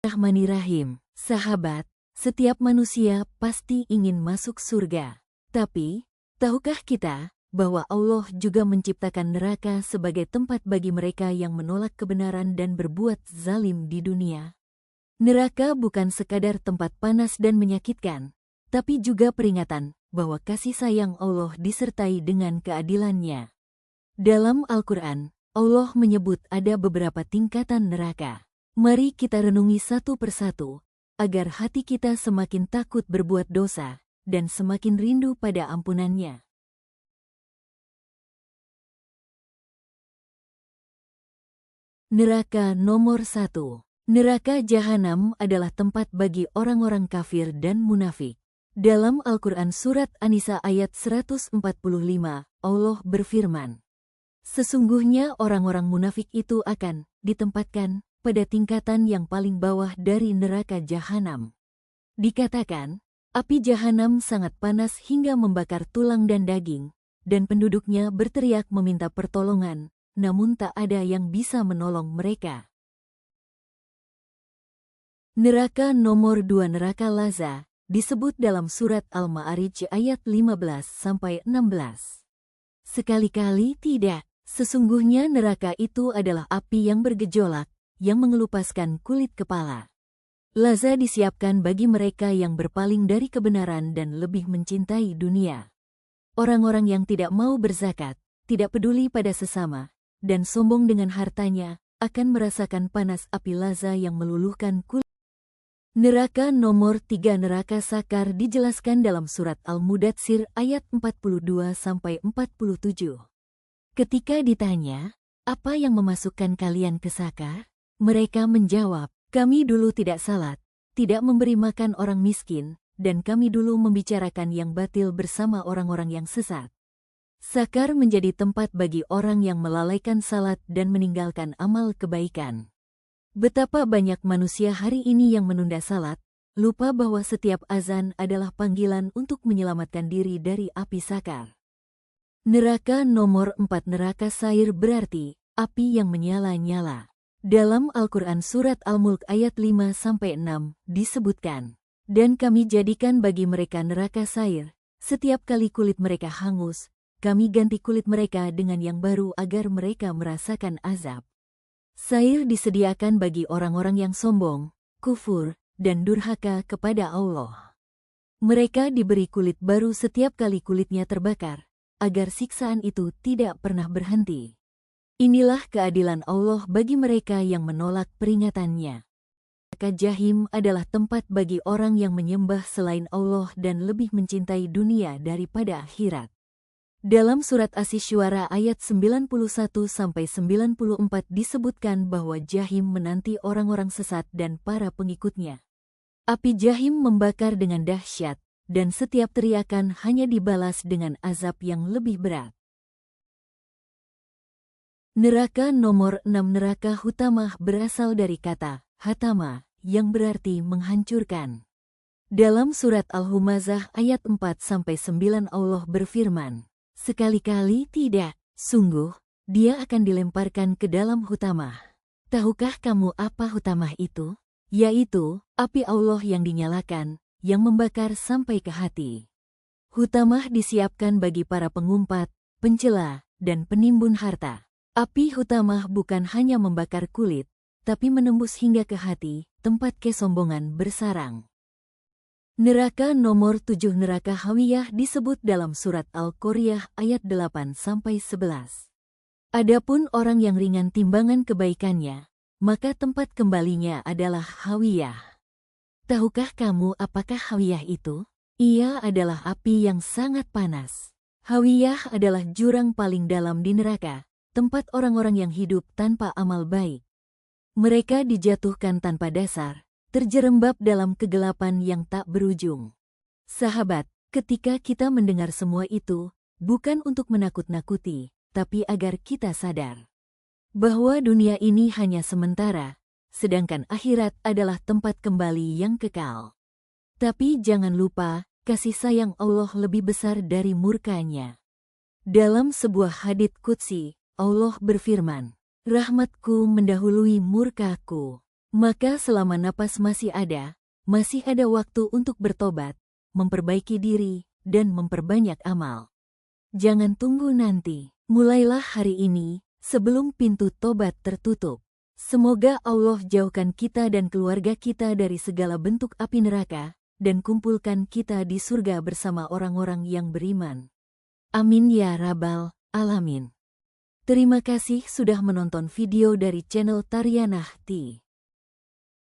Bismillahirrahmanirrahim. Sahabat, setiap manusia pasti ingin masuk surga. Tapi, tahukah kita bahwa Allah juga menciptakan neraka sebagai tempat bagi mereka yang menolak kebenaran dan berbuat zalim di dunia? Neraka bukan sekadar tempat panas dan menyakitkan, tapi juga peringatan bahwa kasih sayang Allah disertai dengan keadilannya. Dalam Al-Quran, Allah menyebut ada beberapa tingkatan neraka. Mari kita renungi satu persatu, agar hati kita semakin takut berbuat dosa, dan semakin rindu pada ampunannya. Neraka nomor 1. Neraka Jahanam adalah tempat bagi orang-orang kafir dan munafik. Dalam Al-Quran Surat An-Nisa ayat 145, Allah berfirman, "Sesungguhnya orang-orang munafik itu akan ditempatkan pada tingkatan yang paling bawah dari neraka Jahanam." Dikatakan, api Jahanam sangat panas hingga membakar tulang dan daging, dan penduduknya berteriak meminta pertolongan, namun tak ada yang bisa menolong mereka. Neraka nomor 2 neraka Laza disebut dalam surat Al-Ma'arij ayat 15-16. Sekali-kali tidak, sesungguhnya neraka itu adalah api yang bergejolak, yang mengelupaskan kulit kepala. Laza disiapkan bagi mereka yang berpaling dari kebenaran dan lebih mencintai dunia. Orang-orang yang tidak mau berzakat, tidak peduli pada sesama, dan sombong dengan hartanya, akan merasakan panas api Laza yang meluluhkan kulit. Neraka nomor 3 neraka Sakar dijelaskan dalam surat Al-Mudatsir ayat 42-47. Ketika ditanya, apa yang memasukkan kalian ke Sakar? Mereka menjawab, kami dulu tidak salat, tidak memberi makan orang miskin, dan kami dulu membicarakan yang batil bersama orang-orang yang sesat. Sakar menjadi tempat bagi orang yang melalaikan salat dan meninggalkan amal kebaikan. Betapa banyak manusia hari ini yang menunda salat, lupa bahwa setiap azan adalah panggilan untuk menyelamatkan diri dari api Sakar. Neraka nomor 4 neraka Sair berarti api yang menyala-nyala. Dalam Al-Quran Surat Al-Mulk ayat 5-6 disebutkan, "Dan kami jadikan bagi mereka neraka Sair, setiap kali kulit mereka hangus, kami ganti kulit mereka dengan yang baru agar mereka merasakan azab." Sair disediakan bagi orang-orang yang sombong, kufur, dan durhaka kepada Allah. Mereka diberi kulit baru setiap kali kulitnya terbakar, agar siksaan itu tidak pernah berhenti. Inilah keadilan Allah bagi mereka yang menolak peringatannya. Neraka Jahim adalah tempat bagi orang yang menyembah selain Allah dan lebih mencintai dunia daripada akhirat. Dalam surat Asy-Syu'ara ayat 91-94 disebutkan bahwa Jahim menanti orang-orang sesat dan para pengikutnya. Api Jahim membakar dengan dahsyat, dan setiap teriakan hanya dibalas dengan azab yang lebih berat. Neraka nomor 6 neraka Hutamah berasal dari kata hatama, yang berarti menghancurkan. Dalam surat Al-Humazah ayat 4-9 Allah berfirman, "Sekali-kali tidak, sungguh, dia akan dilemparkan ke dalam Hutamah." Tahukah kamu apa Hutamah itu? Yaitu, api Allah yang dinyalakan, yang membakar sampai ke hati. Hutamah disiapkan bagi para pengumpat, pencela, dan penimbun harta. Api Hutamah bukan hanya membakar kulit, tapi menembus hingga ke hati, tempat kesombongan bersarang. Neraka nomor 7 neraka Hawiyah disebut dalam surat Al-Qaryah ayat 8-11. Adapun orang yang ringan timbangan kebaikannya, maka tempat kembalinya adalah Hawiyah. Tahukah kamu apakah Hawiyah itu? Ia adalah api yang sangat panas. Hawiyah adalah jurang paling dalam di neraka, tempat orang-orang yang hidup tanpa amal baik. Mereka dijatuhkan tanpa dasar, terjerembab dalam kegelapan yang tak berujung. Sahabat, ketika kita mendengar semua itu, bukan untuk menakut-nakuti, tapi agar kita sadar bahwa dunia ini hanya sementara, sedangkan akhirat adalah tempat kembali yang kekal. Tapi jangan lupa, kasih sayang Allah lebih besar dari murkanya. Dalam sebuah hadits qudsi, Allah berfirman, "Rahmatku mendahului murkaku." Maka selama napas masih ada waktu untuk bertobat, memperbaiki diri, dan memperbanyak amal. Jangan tunggu nanti, mulailah hari ini, sebelum pintu tobat tertutup. Semoga Allah jauhkan kita dan keluarga kita dari segala bentuk api neraka, dan kumpulkan kita di surga bersama orang-orang yang beriman. Amin ya Rabbal Alamin. Terima kasih sudah menonton video dari channel Tarianah T.